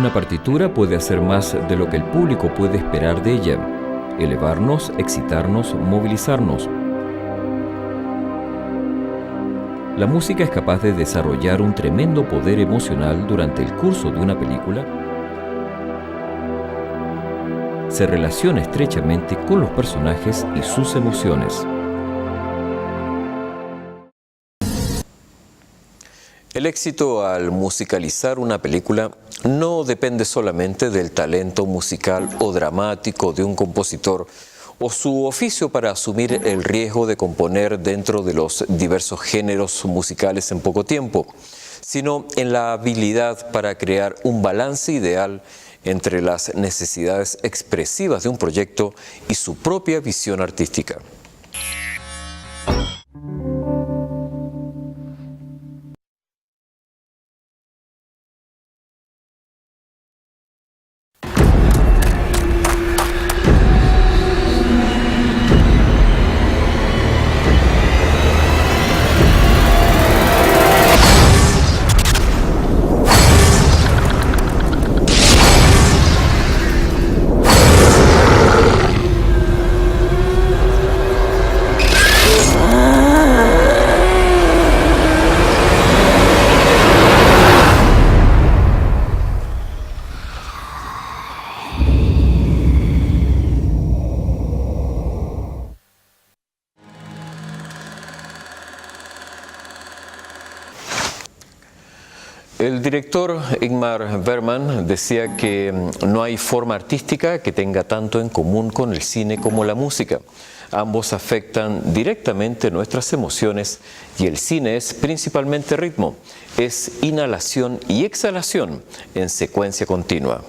Una partitura puede hacer más de lo que el público puede esperar de ella: elevarnos, excitarnos, movilizarnos. La música es capaz de desarrollar un tremendo poder emocional durante el curso de una película. Se relaciona estrechamente con los personajes y sus emociones. El éxito al musicalizar una película no depende solamente del talento musical o dramático de un compositor o su oficio para asumir el riesgo de componer dentro de los diversos géneros musicales en poco tiempo, sino en la habilidad para crear un balance ideal entre las necesidades expresivas de un proyecto y su propia visión artística. El director Ingmar Bergman decía que no hay forma artística que tenga tanto en común con el cine como la música. Ambos afectan directamente nuestras emociones y el cine es principalmente ritmo, es inhalación y exhalación en secuencia continua.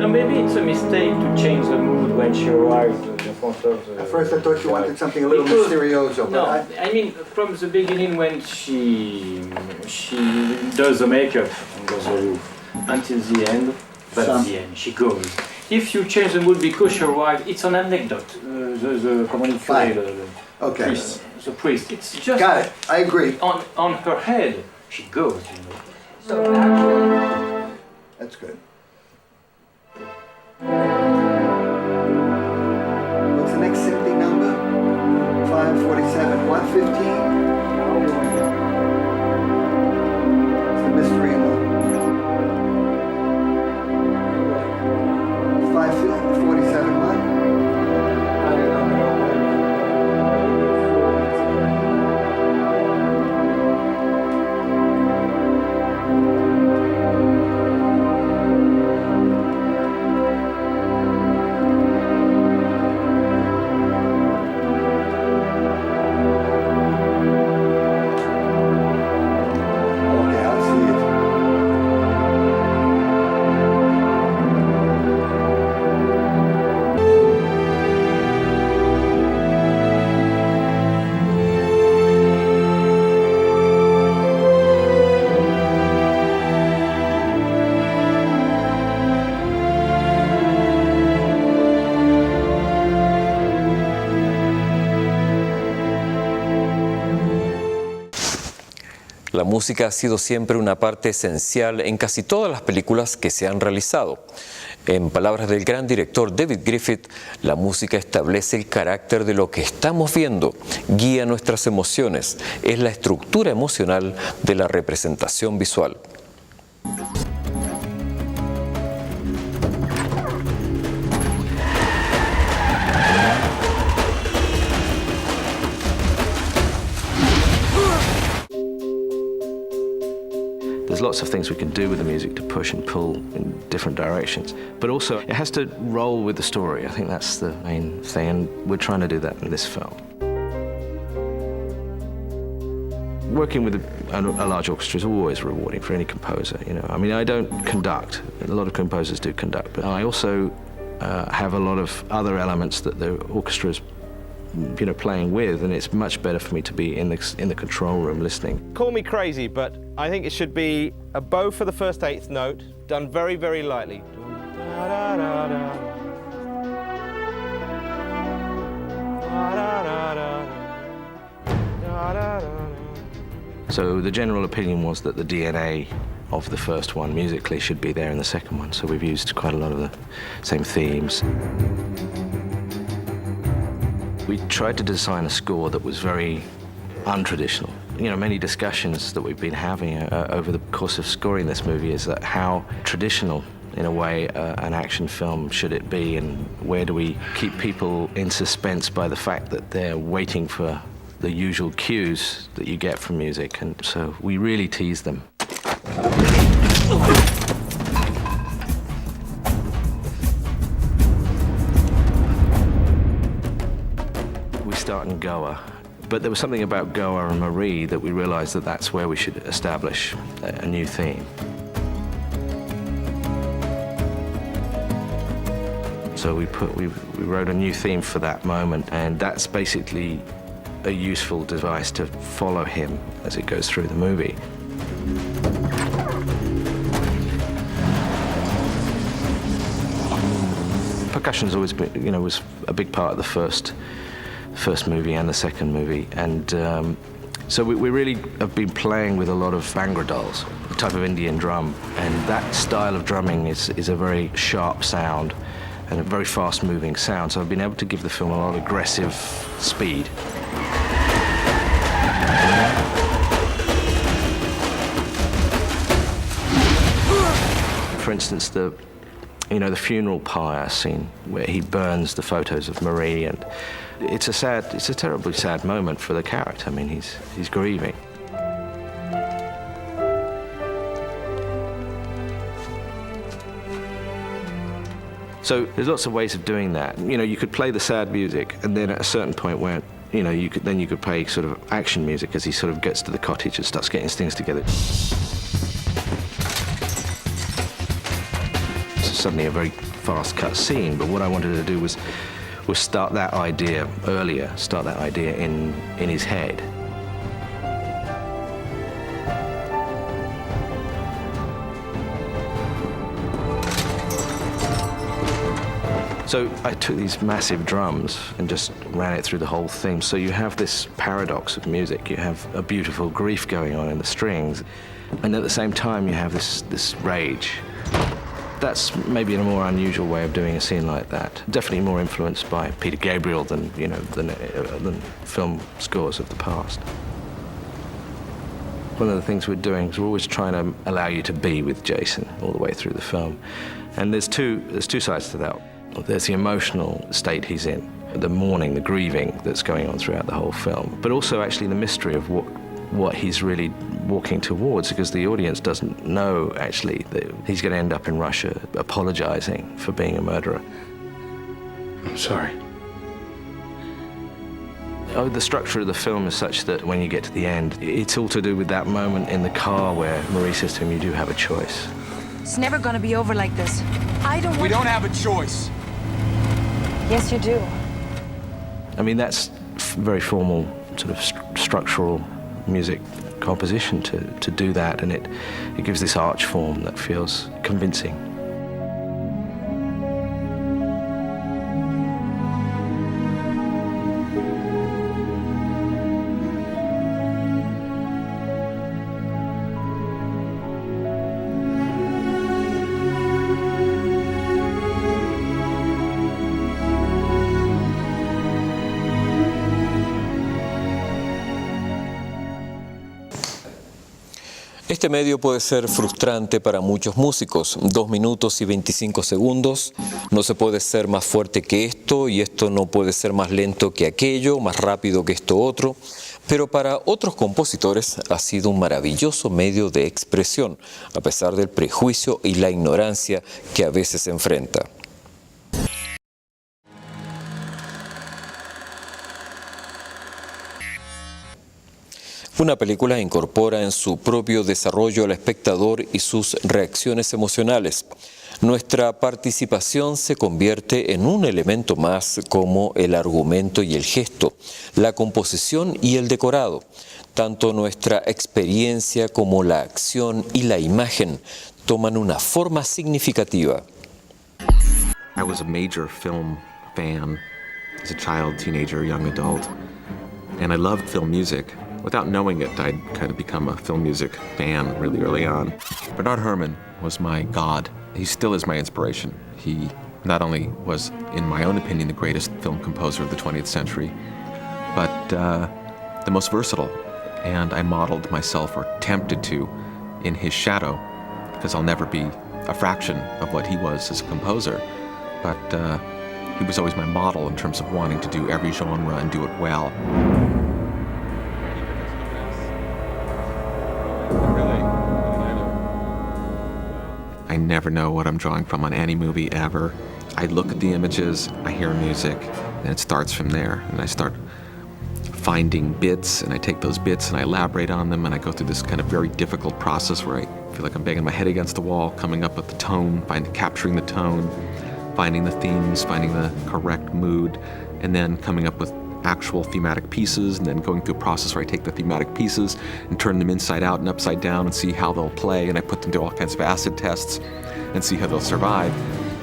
Maybe it's a mistake to change the mood when she arrived in front of the... At first I thought you wanted something a little mysterioso, No, but I mean from the beginning when she does the makeup and goes the roof until the end, but at the end she goes. If you change the mood because she arrived, it's an anecdote. The communicator, okay. priest, the priest. It's just Got it. I agree. on her head she goes. You know. So actually, That's good. What's the next symphony number? 547, 115? It's the mystery in the... 547, what? I don't know. La música ha sido siempre una parte esencial en casi todas las películas que se han realizado. En palabras del gran director David Griffith, la música establece el carácter de lo que estamos viendo, guía nuestras emociones, es la estructura emocional de la representación visual. There's lots of things we can do with the music to push and pull in different directions, but also it has to roll with the story. I think that's the main thing, and we're trying to do that in this film. working with a large orchestra is always rewarding for any composer, you know. I mean, I don't conduct. A lot of composers do conduct, but I also have a lot of other elements that the orchestra is, you know, playing with, and it's much better for me to be in the control room listening. Call me crazy, but I think it should be a bow for the first eighth note, done very, very lightly. So the general opinion was that the DNA of the first one musically should be there in the second one, so we've used quite a lot of the same themes. We tried to design a score that was very untraditional. You know, many discussions that we've been having over the course of scoring this movie is that how traditional, in a way, an action film should it be, and where do we keep people in suspense by the fact that they're waiting for the usual cues that you get from music, and so we really tease them. We start in Goa, but there was something about Goa and Marie that we realized that that's where we should establish a new theme. So we wrote a new theme for that moment, and that's basically a useful device to follow him as it goes through the movie. Percussion's always been, you know, was a big part of the first movie and the second movie, and so we really have been playing with a lot of Bhangra dolls, a type of Indian drum, and that style of drumming is a very sharp sound and a very fast-moving sound, so I've been able to give the film a lot of aggressive speed. For instance, the funeral pyre scene where he burns the photos of Marie, and it's a terribly sad moment for the character. I mean, he's grieving. So there's lots of ways of doing that. You know, you could play the sad music, and then at a certain point where, you know, you could play sort of action music as he sort of gets to the cottage and starts getting his things together. Suddenly a very fast cut scene, but what I wanted to do was start that idea earlier, start that idea in his head. So I took these massive drums and just ran it through the whole thing. So you have this paradox of music. You have a beautiful grief going on in the strings, and at the same time you have this rage. That's maybe a more unusual way of doing a scene like that. Definitely more influenced by Peter Gabriel than film scores of the past. One of the things we're doing is we're always trying to allow you to be with Jason all the way through the film. And there's two sides to that. There's the emotional state he's in, the mourning, the grieving that's going on throughout the whole film, but also actually the mystery of what he's really walking towards, because the audience doesn't know actually that he's going to end up in Russia apologizing for being a murderer. I'm sorry. Oh, the structure of the film is such that when you get to the end, it's all to do with that moment in the car where Marie says to him, "You do have a choice." It's never gonna be over like this. I don't want... We don't have a choice. Yes, you do. I mean, that's very formal, sort of structural music composition to do that, and it gives this arch form that feels convincing. Este medio puede ser frustrante para muchos músicos. 2 minutos y 25 segundos. No se puede ser más fuerte que esto, y esto no puede ser más lento que aquello, más rápido que esto otro. Pero para otros compositores ha sido un maravilloso medio de expresión, a pesar del prejuicio y la ignorancia que a veces enfrenta. Una película incorpora en su propio desarrollo al espectador y sus reacciones emocionales. Nuestra participación se convierte en un elemento más, como el argumento y el gesto, la composición y el decorado. Tanto nuestra experiencia como la acción y la imagen toman una forma significativa. I was a major film fan as a child, teenager, young adult, and I loved film music. Without knowing it, I'd kind of become a film music fan really early on. Bernard Herrmann was my god. He still is my inspiration. He not only was, in my own opinion, the greatest film composer of the 20th century, but the most versatile. And I modeled myself, or attempted to, in his shadow, because I'll never be a fraction of what he was as a composer. But he was always my model in terms of wanting to do every genre and do it well. I never know what I'm drawing from on any movie ever. I look at the images, I hear music, and it starts from there. And I start finding bits, and I take those bits and I elaborate on them, and I go through this kind of very difficult process where I feel like I'm banging my head against the wall, coming up with the tone, capturing the tone, finding the themes, finding the correct mood, and then coming up with actual thematic pieces, and then going through a process where I take the thematic pieces and turn them inside out and upside down and see how they'll play, and I put them through all kinds of acid tests and see how they'll survive.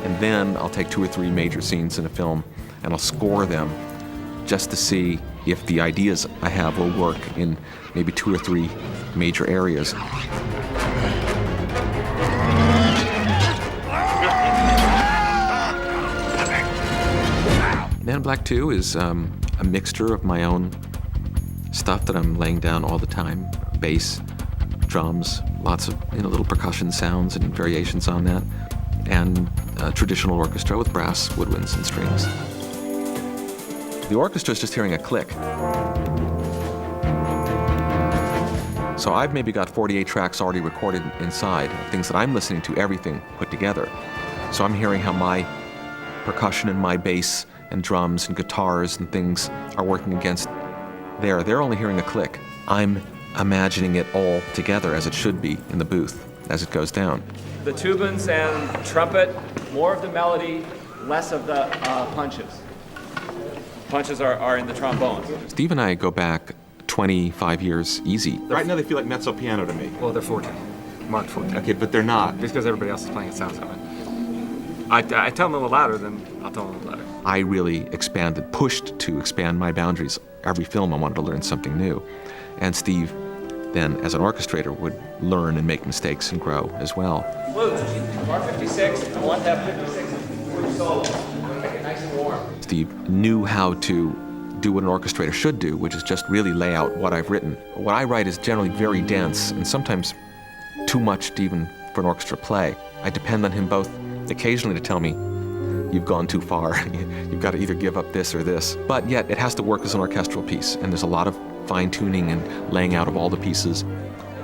And then I'll take 2 or 3 major scenes in a film and I'll score them just to see if the ideas I have will work in maybe 2 or 3 major areas. Man in Black 2 is a mixture of my own stuff that I'm laying down all the time. Bass, drums, lots of little percussion sounds and variations on that, and a traditional orchestra with brass, woodwinds, and strings. The orchestra is just hearing a click. So I've maybe got 48 tracks already recorded inside, things that I'm listening to, everything put together. So I'm hearing how my percussion and my bass and drums and guitars and things are working against there. They're only hearing a click. I'm imagining it all together as it should be in the booth as it goes down. The tubans and trumpet, more of the melody, less of the punches. Punches are in the trombones. Steve and I go back 25 years easy. Right now they feel like mezzo piano to me. Well, they're forte. Marked forte. Okay, but they're not. Just because everybody else is playing, it sounds that way. I tell them a little louder, then I'll tell them a little louder. I really pushed to expand my boundaries. Every film I wanted to learn something new. And Steve then, as an orchestrator, would learn and make mistakes and grow as well. Flute, bar 56, I want that 56 flute solo. Make it nice and warm. Steve knew how to do what an orchestrator should do, which is just really lay out what I've written. What I write is generally very dense and sometimes too much to even for an orchestra play. I depend on him both occasionally to tell me, you've gone too far, you've got to either give up this or this. But yet it has to work as an orchestral piece, and there's a lot of fine-tuning and laying out of all the pieces.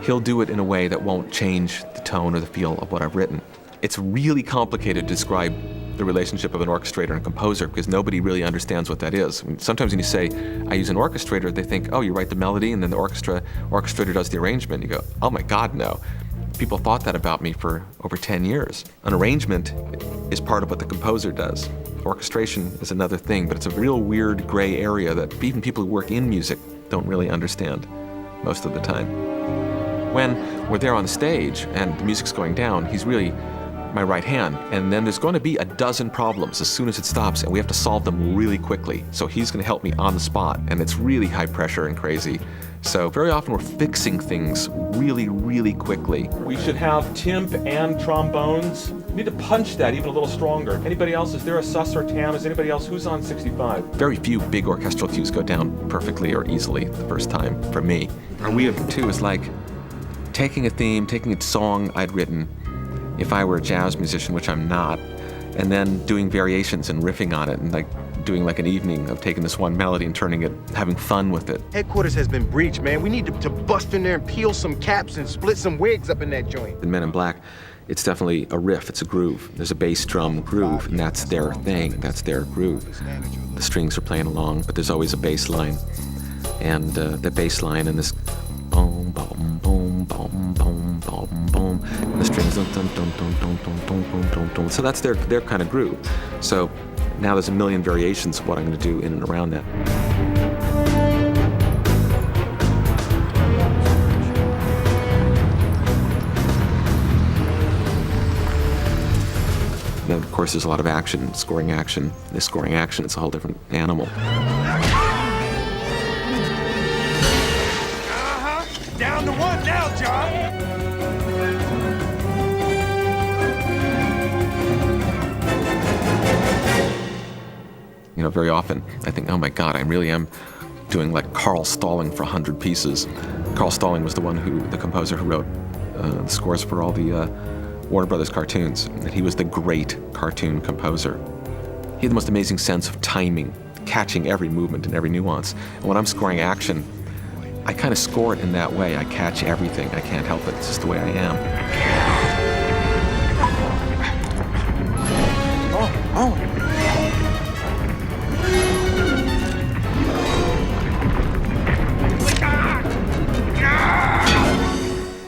He'll do it in a way that won't change the tone or the feel of what I've written. It's really complicated to describe the relationship of an orchestrator and composer because nobody really understands what that is. I mean, sometimes when you say, I use an orchestrator, they think, oh, you write the melody and then the orchestrator does the arrangement. You go, oh my God, no. People thought that about me for over 10 years. An arrangement is part of what the composer does. Orchestration is another thing, but it's a real weird gray area that even people who work in music don't really understand most of the time. When we're there on stage and the music's going down, he's really my right hand, and then there's going to be a dozen problems as soon as it stops, and we have to solve them really quickly. So he's going to help me on the spot, and it's really high pressure and crazy. So very often we're fixing things really, really quickly. We should have timp and trombones. We need to punch that even a little stronger. Anybody else? Is there a sus or tam? Is anybody else? Who's on 65? Very few big orchestral cues go down perfectly or easily the first time for me. And we have two is like taking a theme, taking a song I'd written if I were a jazz musician, which I'm not, and then doing variations and riffing on it and like doing like an evening of taking this one melody and turning it, having fun with it. Headquarters has been breached, man. We need to bust in there and peel some caps and split some wigs up in that joint. In Men in Black, it's definitely a riff, it's a groove. There's a bass drum groove, and that's their thing, that's their groove. The strings are playing along, but there's always a bass line. And the bass line and this boom, boom, boom, boom, and the strings dun, dun, dun, dun, dun, dun, dun, dun, dun, dun. So that's their kind of groove. So now there's a million variations of what I'm going to do in and around that. Then, of course, there's a lot of action, scoring action. This scoring action, it's a whole different animal. Down to one now, John. You know, very often I think, oh my God, I really am doing like Carl Stalling for 100 pieces. Carl Stalling was the composer who wrote the scores for all the Warner Brothers cartoons, and he was the great cartoon composer. He had the most amazing sense of timing, catching every movement and every nuance. And when I'm scoring action, I kind of score it in that way. I catch everything. I can't help it. It's just the way I am.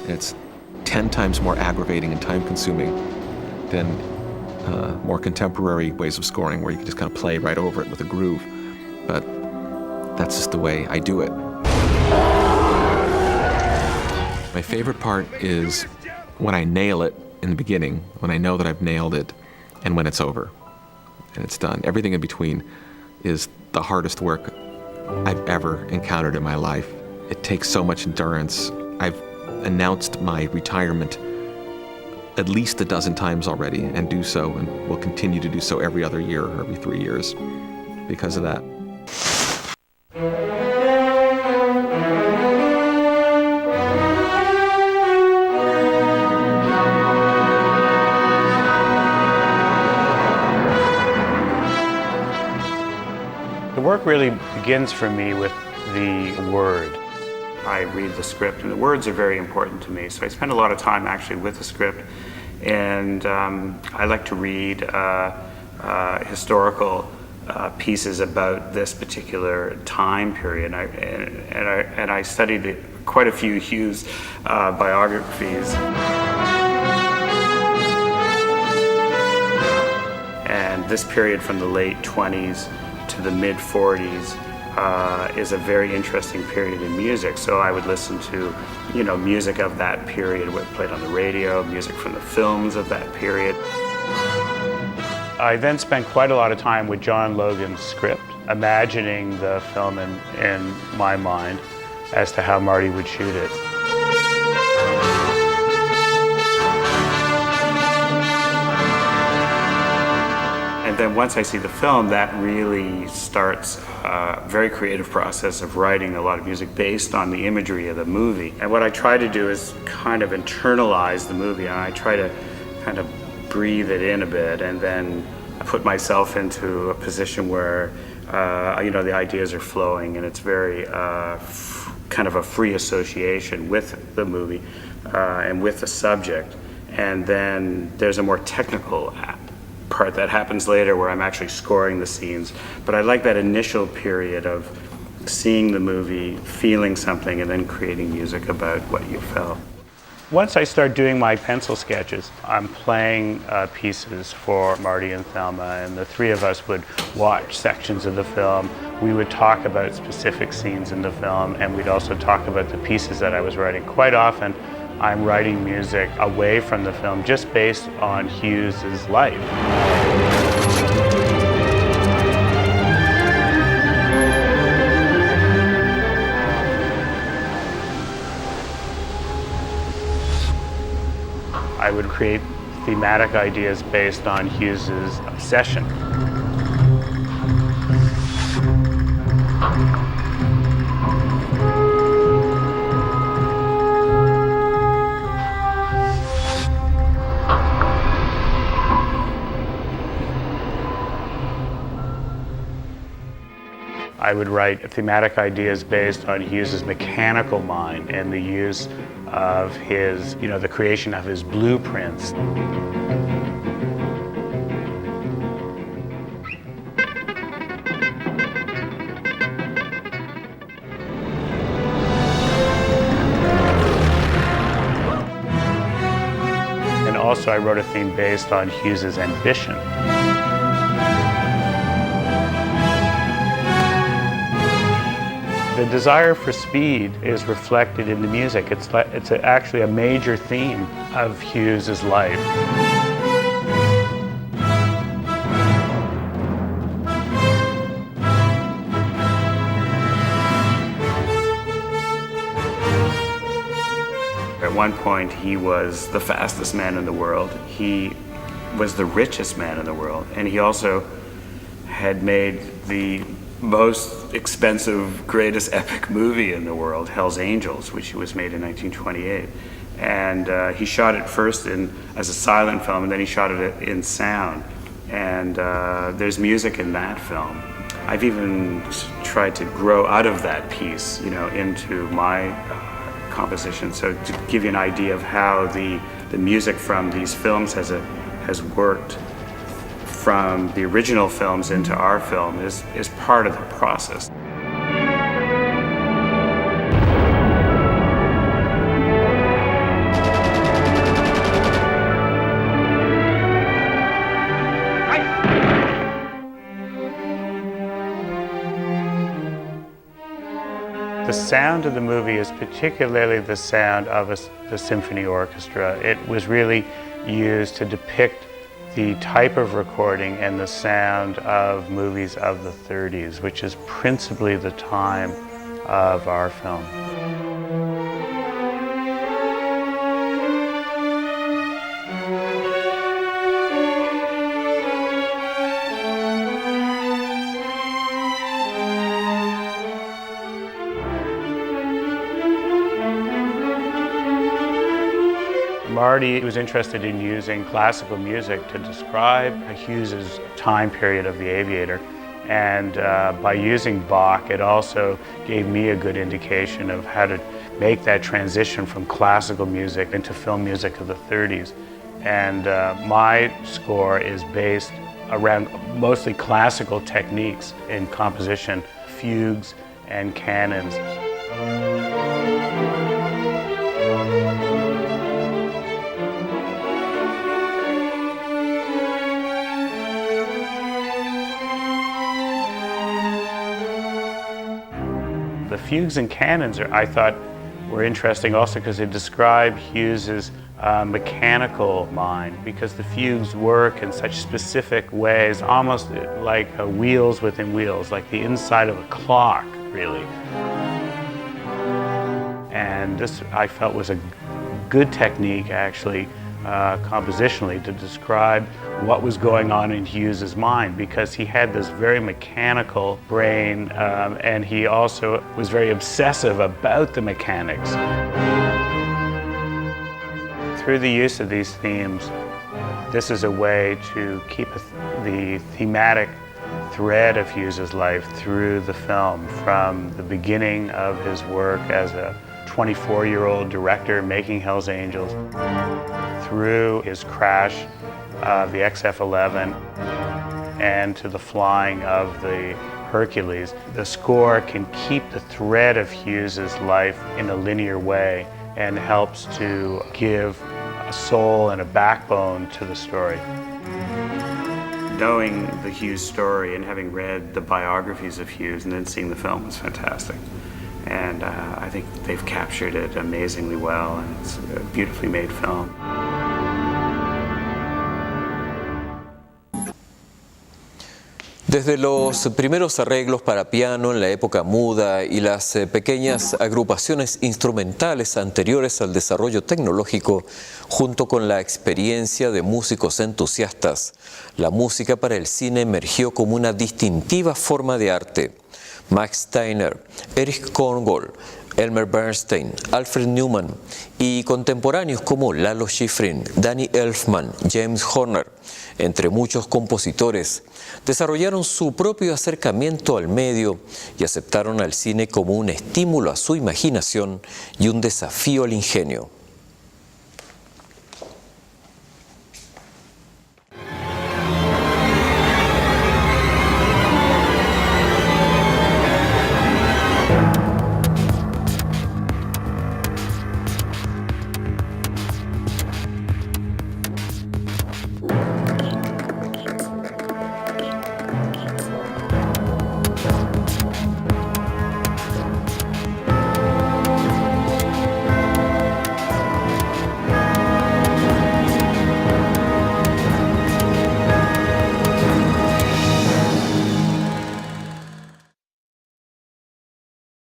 And it's 10 times more aggravating and time-consuming than more contemporary ways of scoring where you can just kind of play right over it with a groove. But that's just the way I do it. My favorite part is when I nail it in the beginning, when I know that I've nailed it, and when it's over and it's done. Everything in between is the hardest work I've ever encountered in my life. It takes so much endurance. I've announced my retirement at least a dozen times already, and do so, and will continue to do so every other year or every 3 years because of that. The work really begins for me with the word. I read the script, and the words are very important to me, so I spend a lot of time actually with the script. And I like to read historical pieces about this particular time period. And I studied quite a few Hughes biographies. And this period from the late 20s to the mid 40s is a very interesting period in music. So I would listen to, music of that period, what played on the radio, music from the films of that period. I then spent quite a lot of time with John Logan's script, imagining the film in my mind as to how Marty would shoot it. And then once I see the film, that really starts a very creative process of writing a lot of music based on the imagery of the movie. And what I try to do is kind of internalize the movie, and I try to kind of breathe it in a bit, and then put myself into a position where the ideas are flowing, and it's very kind of a free association with the movie and with the subject. And then there's a more technical part that happens later where I'm actually scoring the scenes. But I like that initial period of seeing the movie, feeling something, and then creating music about what you felt. Once I start doing my pencil sketches, I'm playing pieces for Marty and Thelma, and the three of us would watch sections of the film. We would talk about specific scenes in the film, and we'd also talk about the pieces that I was writing. Quite often, I'm writing music away from the film just based on Hughes's life. I would create thematic ideas based on Hughes's obsession. I would write thematic ideas based on Hughes's mechanical mind and the use of his, the creation of his blueprints. also I wrote a theme based on Hughes's ambition. The desire for speed is reflected in the music. It's actually a major theme of Hughes's life. At one point, he was the fastest man in the world. He was the richest man in the world. And he also had made the most expensive, greatest epic movie in the world, Hell's Angels, which was made in 1928. And he shot it first as a silent film, and then he shot it in sound. And there's music in that film. I've even tried to grow out of that piece, into my composition. So to give you an idea of how the music from these films has worked from the original films into our film is part of the process. The sound of the movie is particularly the sound of the symphony orchestra. It was really used to depict the type of recording and the sound of movies of the 30s, which is principally the time of our film. Marty was interested in using classical music to describe Hughes's time period of The Aviator, and by using Bach, it also gave me a good indication of how to make that transition from classical music into film music of the 30s. And my score is based around mostly classical techniques in composition, fugues and canons. The fugues and canons, I thought, were interesting also because they describe Hughes's mechanical mind, because the fugues work in such specific ways, almost like wheels within wheels, like the inside of a clock, really. And this, I felt, was a good technique, actually, compositionally, to describe what was going on in Hughes's mind, because he had this very mechanical brain, and he also was very obsessive about the mechanics. Through the use of these themes, this is a way to keep the thematic thread of Hughes's life through the film, from the beginning of his work as a 24-year-old director making Hell's Angels, through his crash of the XF-11 and to the flying of the Hercules. The score can keep the thread of Hughes's life in a linear way and helps to give a soul and a backbone to the story. Knowing the Hughes story and having read the biographies of Hughes and then seeing the film was fantastic. And I think they've captured it amazingly well, and it's a beautifully made film. Desde los primeros arreglos para piano en la época muda y las pequeñas agrupaciones instrumentales anteriores al desarrollo tecnológico, junto con la experiencia de músicos entusiastas, la música para el cine emergió como una distintiva forma de arte. Max Steiner, Erich Korngold, Elmer Bernstein, Alfred Newman y contemporáneos como Lalo Schifrin, Danny Elfman, James Horner, entre muchos compositores, desarrollaron su propio acercamiento al medio y aceptaron al cine como un estímulo a su imaginación y un desafío al ingenio.